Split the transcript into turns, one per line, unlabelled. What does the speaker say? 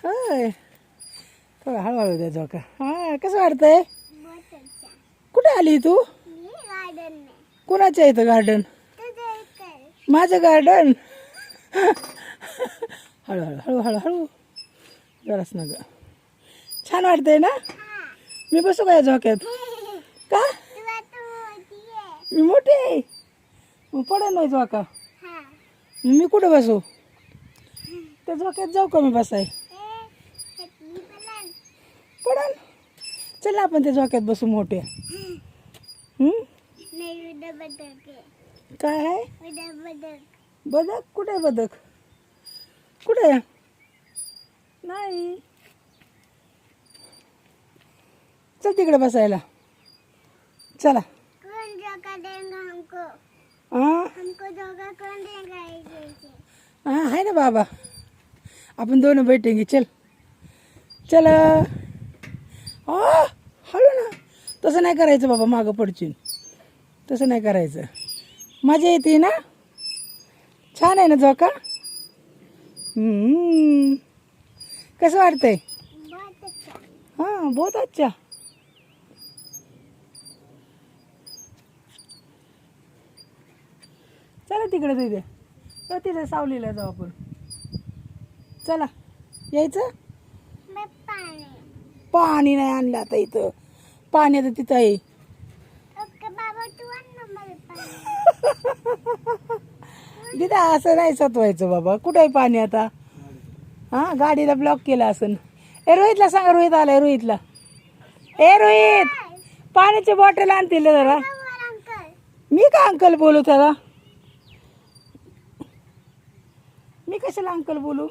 होय थोडं हळूहळू द्या झोका. हा कसं वाटतंय? कुठे आली तू? कुणाच्या इथं गार्डन? माझं गार्डन. हळूहळू हळूहळू हळू जरास ना ग. छान वाटतंय ना? मी बसू काय झोक्यात? का मी मोठी आहे मग पडेल नाही झोका. मी कुठं बसू? त्या झोक्यात जाऊ का मी बसाय? पडल. चल ना आपण त्या झोक्यात बसू मोठ्या. काय आहे? बदक कुठे आहे? बदक कुठे आहे? नाही. चल तिकडे बसायला. चला. हाँ है ना बाबा, अपन दोनों बैठेंगे. चल चल. हळू ना. तसं नाही करायचं बाबा, मागं पडशील. तसं नाही करायचं. मजा येते ना? छान आहे ना झोका? कसं वाटतंय? हाँ बहुत अच्छा. चला तिकडे तिथे तिथे सावलीला जाऊ आपण. चला यायचं. पाणी नाही आणलं आता इथं. पाणी आता तिथं आहे. तिथं असं नाही सतवायचं बाबा. कुठं आहे पाणी आता? हा गाडीला ब्लॉक केला असन. ए रोहितला सांगा. रोहित आलाय. रोहितला ए रोहित पाण्याची बॉटल आणतील जरा. मी का अंकल बोलू त्याला? मी कशाला अंकल बोलू?